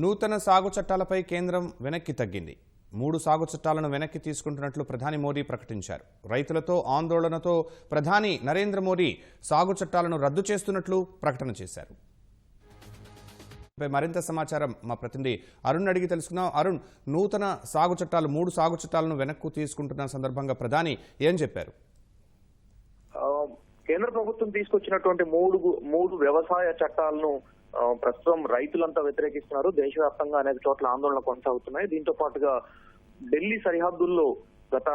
నూతన సాగు చట్టాలపై కేంద్రం వెనక్కి తగ్గింది. 3 సాగు చట్టాలను వెనక్కి తీసుకుంటున్నట్లు ప్రధాని మోదీ ప్రకటించారు. రైతులతో ఆందోళనతో ప్రధాని నరేంద్ర మోదీ సాగు చట్టాలను రద్దు చేస్తున్నట్లు ప్రకటన చేశారు. మరింత సమాచారం మా ప్రతినిధి అరుణ్ అడిగి తెలుసుకుందాం. అరుణ్, నూతన సాగు చట్టాలు 3 సాగు చట్టాలను వెనక్కు తీసుకుంటున్న సందర్భంగా ప్రధాని ఏం చెప్పారు? కేంద్ర ప్రభుత్వం తీసుకొచ్చినటువంటి మూడు వ్యవసాయ చట్టాలను ప్రస్తుతం రైతులంతా వ్యతిరేకిస్తున్నారు. దేశవ్యాప్తంగా అనేక చోట్ల ఆందోళనలు కొనసాగుతున్నాయి. దీంతో పాటుగా ఢిల్లీ సరిహద్దుల్లో గత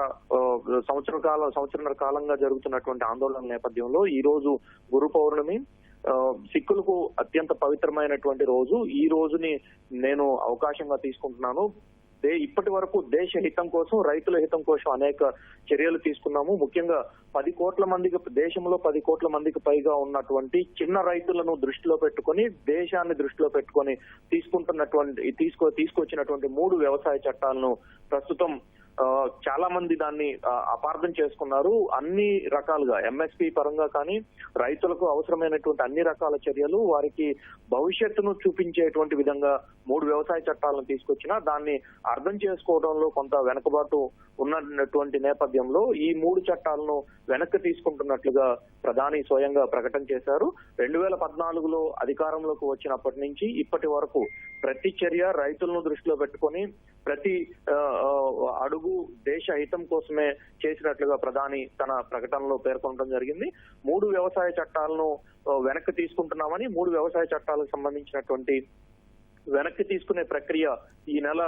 సంవత్సరన్నర కాలంగా జరుగుతున్నటువంటి ఆందోళనల నేపథ్యంలో ఈ రోజు గురు పౌర్ణమి, సిక్కులకు అత్యంత పవిత్రమైనటువంటి రోజు. ఈ రోజుని నేను అవకాశంగా తీసుకుంటున్నాను. ఇప్పటి వరకు దేశ హితం కోసం, రైతుల హితం కోసం అనేక చర్యలు తీసుకున్నాము. ముఖ్యంగా 10 కోట్ల మందికి, దేశంలో 10 కోట్ల మందికి పైగా ఉన్నటువంటి చిన్న రైతులను దృష్టిలో పెట్టుకొని, దేశాన్ని దృష్టిలో పెట్టుకొని తీసుకొచ్చినటువంటి 3 వ్యవసాయ చట్టాలను ప్రస్తుతం చాలా మంది దాన్ని అపార్థం చేసుకున్నారు. అన్ని రకాలుగా ఎంఎస్పీ పరంగా కానీ, రైతులకు అవసరమైనటువంటి అన్ని రకాల చర్యలు, వారికి భవిష్యత్తును చూపించేటువంటి విధంగా 3 వ్యవసాయ చట్టాలను తీసుకొచ్చినా దాన్ని అర్థం చేసుకోవడంలో కొంత వెనుకబాటు ఉన్నటువంటి నేపథ్యంలో ఈ 3 చట్టాలను వెనక్కి తీసుకుంటున్నట్లుగా ప్రధాని స్వయంగా ప్రకటన చేశారు. 2014లో అధికారంలోకి వచ్చినప్పటి నుంచి ఇప్పటి వరకు ప్రతి చర్య రైతులను దృష్టిలో పెట్టుకొని, ప్రతి అడుగు దేశ హితం కోసమే చేసినట్లుగా ప్రధాని తన ప్రకటనలో పేర్కొనడం జరిగింది. 3 వ్యవసాయ చట్టాలను వెనక్కి తీసుకుంటున్నామని, 3 వ్యవసాయ చట్టాలకు సంబంధించినటువంటి వెనక్కి తీసుకునే ప్రక్రియ ఈ నెల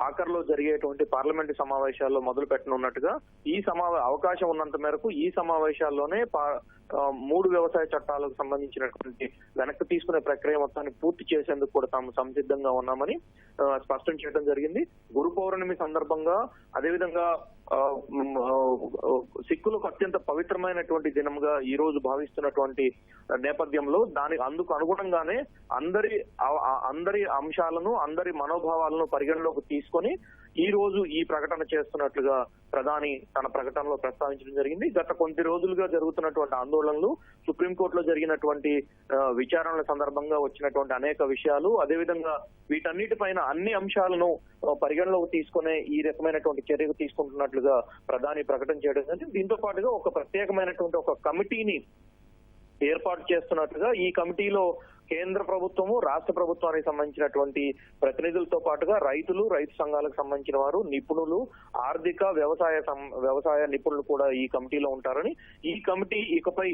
ఆఖరిలో జరిగేటువంటి పార్లమెంటు సమావేశాల్లో మొదలు పెట్టనున్నట్టుగా, అవకాశం ఉన్నంత మేరకు ఈ సమావేశాల్లోనే 3 వ్యవసాయ చట్టాలకు సంబంధించినటువంటి వెనక్కి తీసుకునే ప్రక్రియ మొత్తాన్ని పూర్తి చేసేందుకు కూడా తాము సంసిద్ధంగా ఉన్నామని స్పష్టం చేయడం జరిగింది. గురు పౌర్ణమి సందర్భంగా, అదేవిధంగా సిక్కులకు అత్యంత పవిత్రమైనటువంటి దినంగా ఈ రోజు భావిస్తున్నటువంటి నేపథ్యంలో అందుకు అనుగుణంగానే అందరి అంశాలను, అందరి మనోభావాలను పరిగణలోకి తీసుకొని ఈ రోజు ఈ ప్రకటన చేస్తున్నట్లుగా ప్రధాని తన ప్రకటనలో ప్రస్తావించడం జరిగింది. గత కొద్ది రోజులుగా జరుగుతున్నటువంటి ఆందోళనలు, సుప్రీంకోర్టులో జరిగినటువంటి విచారణల సందర్భంగా వచ్చినటువంటి అనేక విషయాలు, అదేవిధంగా వీటన్నిటిపైన అన్ని అంశాలను పరిగణలోకి తీసుకునే ఈ రకమైనటువంటి చర్యకు తీసుకుంటున్నట్లుగా ప్రధాని ప్రకటన చేయడం జరిగింది. దీంతో పాటుగా ఒక ప్రత్యేకమైనటువంటి ఒక కమిటీని ఏర్పాటు చేస్తున్నట్లుగా, ఈ కమిటీలో కేంద్ర ప్రభుత్వము, రాష్ట్ర ప్రభుత్వానికి సంబంధించినటువంటి ప్రతినిధులతో పాటుగా రైతులు, రైతు సంఘాలకు సంబంధించిన వారు, నిపుణులు, ఆర్థిక వ్యవసాయ నిపుణులు కూడా ఈ కమిటీలో ఉంటారని, ఈ కమిటీ ఇకపై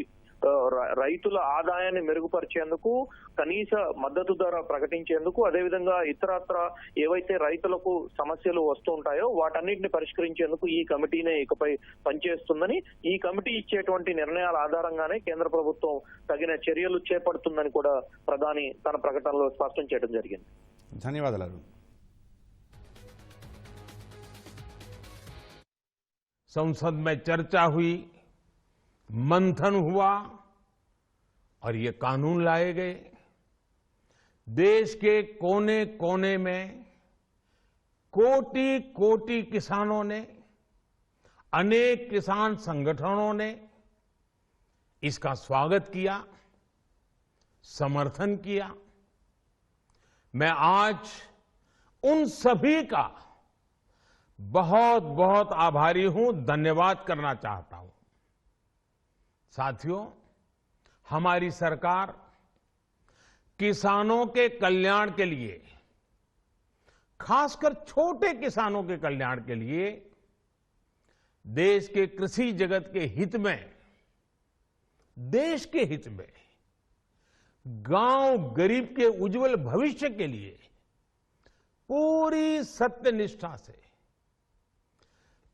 రైతుల ఆదాయాన్ని మెరుగుపరిచేందుకు, కనీస మద్దతు ధర ప్రకటించేందుకు, అదేవిధంగా ఇతరత్ర ఏవైతే రైతులకు సమస్యలు వస్తూ ఉంటాయో వాటన్నిటిని పరిష్కరించేందుకు ఈ కమిటీనే ఇకపై పనిచేస్తుందని, ఈ కమిటీ ఇచ్చేటువంటి నిర్ణయాల ఆధారంగానే కేంద్ర ప్రభుత్వం తగిన చర్యలు చేపడుతుందని కూడా ప్రధాని తన ప్రకటనలో స్పష్టం చేయడం జరిగింది. ధన్యవాదాలు. संसद में चर्चा हुई, मंथन हुआ और ये कानून लाए गए। देश के कोने कोने में कोटि कोटि किसानों ने, अनेक किसान संगठनों ने इसका स्वागत किया, समर्थन किया। मैं आज उन सभी का बहुत बहुत आभारी हूं, धन्यवाद करना चाहता हूं। साथियों, हमारी सरकार किसानों के कल्याण के लिए, खासकर छोटे किसानों के कल्याण के लिए, देश के कृषि जगत के हित में, देश के हित में, गांव गरीब के उज्जवल भविष्य के लिए पूरी सत्यनिष्ठा से,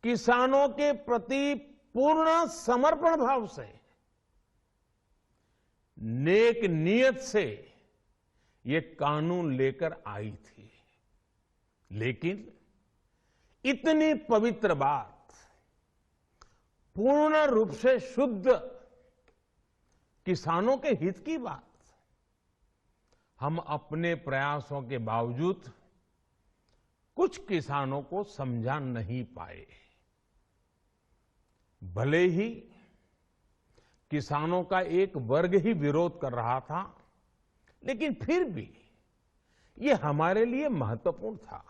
किसानों के प्रति पूर्ण समर्पण भाव से, नेक नियत से ये कानून लेकर आई थी। लेकिन इतनी पवित्र बात, पूर्ण रूप से शुद्ध किसानों के हित की बात, हम अपने प्रयासों के बावजूद कुछ किसानों को समझा नहीं पाए। भले ही किसानों का एक वर्ग ही विरोध कर रहा था, लेकिन फिर भी ये हमारे लिए महत्वपूर्ण था।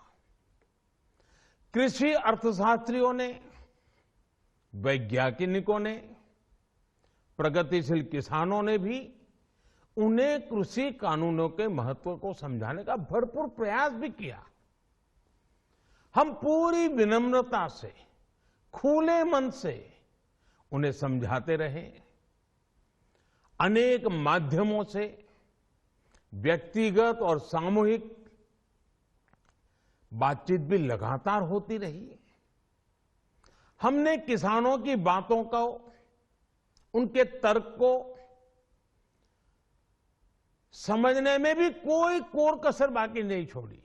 कृषि अर्थशास्त्रियों ने, वैज्ञानिकों ने, प्रगतिशील किसानों ने भी उन्हें कृषि कानूनों के महत्व को समझाने का भरपूर प्रयास भी किया। हम पूरी विनम्रता से, खुले मन से उन्हें समझाते रहे। अनेक माध्यमों से व्यक्तिगत और सामूहिक बातचीत भी लगातार होती रही। हमने किसानों की बातों को, उनके तर्क को समझने में भी कोई कोर कसर बाकी नहीं छोड़ी।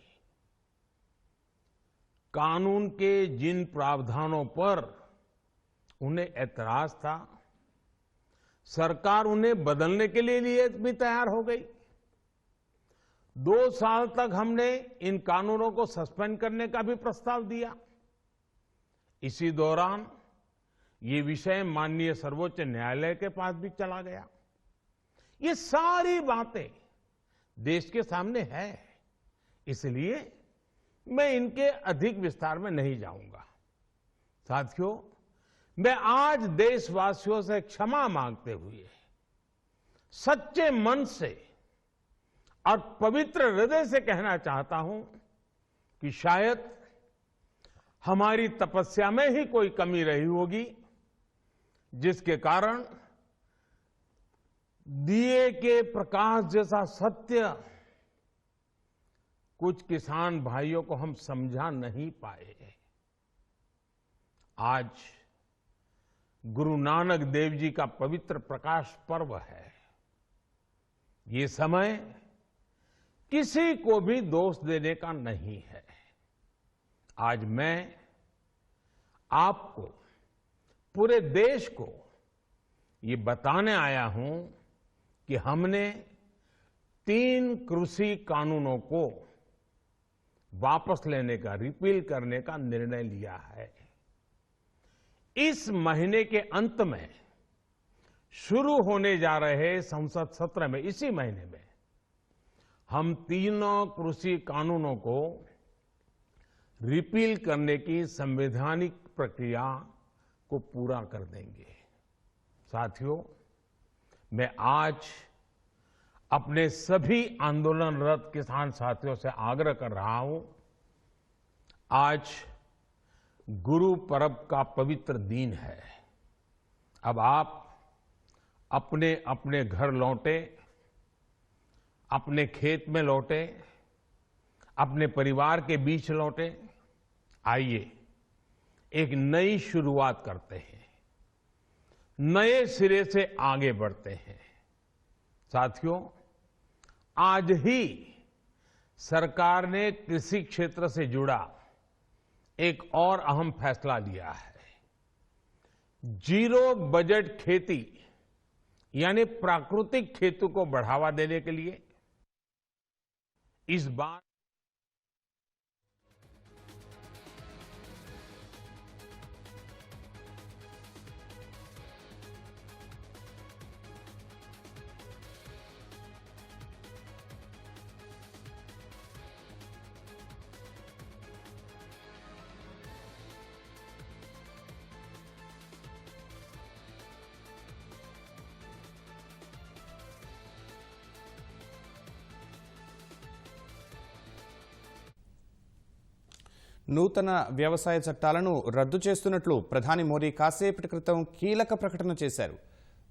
कानून के जिन प्रावधानों पर उन्हें ऐतराज था, सरकार उन्हें बदलने के लिए भी तैयार हो गई। 2 साल तक हमने इन कानूनों को सस्पेंड करने का भी प्रस्ताव दिया। इसी दौरान ये विषय माननीय सर्वोच्च न्यायालय के पास भी चला गया। ये सारी बातें देश के सामने है, इसलिए मैं इनके अधिक विस्तार में नहीं जाऊंगा। साथियों, मैं आज देशवासियों से क्षमा मांगते हुए सच्चे मन से और पवित्र हृदय से कहना चाहता हूं कि शायद हमारी तपस्या में ही कोई कमी रही होगी, जिसके कारण दिए के प्रकाश जैसा सत्य कुछ किसान भाइयों को हम समझा नहीं पाए। आज गुरु नानक देव जी का पवित्र प्रकाश पर्व है। ये समय किसी को भी दोष देने का नहीं है। आज मैं आपको, पूरे देश को ये बताने आया हूं कि हमने 3 कृषि कानूनों को वापस लेने का, रिपील करने का निर्णय लिया है। इस महीने के अंत में शुरू होने जा रहे संसद सत्र में, इसी महीने में, हम 3 कृषि कानूनों को रिपील करने की संवैधानिक प्रक्रिया को पूरा कर देंगे। साथियों, मैं आज अपने सभी आंदोलनरत किसान साथियों से आग्रह कर रहा हूं, आज गुरु पर्व का पवित्र दिन है। अब आप अपने अपने घर लौटे, अपने खेत में लौटे, अपने परिवार के बीच लौटे। आइए एक नई शुरुआत करते हैं, नए सिरे से आगे बढ़ते हैं। साथियों, आज ही सरकार ने कृषि क्षेत्र से जुड़ा एक और अहम फैसला लिया है। 0 बजट खेती यानी प्राकृतिक खेती को बढ़ावा देने के लिए इस बार నూతన వ్యవసాయ చట్టాలను రద్దు చేస్తున్నట్లు ప్రధాని మోదీ కాసేపటి క్రితం కీలక ప్రకటన చేశారు.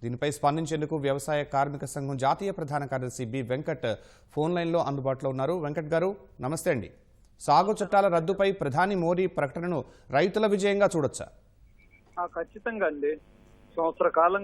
దీనిపై స్పందించేందుకు వ్యవసాయ కార్మిక సంఘం జాతీయ ప్రధాన కార్యదర్శి బి వెంకట్ ఫోన్ లైన్లో అందుబాటులో ఉన్నారు. వెంకట్ గారు, నమస్తే అండి. సాగు చట్టాల రద్దుపై ప్రధాని మోదీ ప్రకటనను రైతుల విజయంగా చూడొచ్చా? ఖచ్చితంగా అండి. సంవత్సర కాలం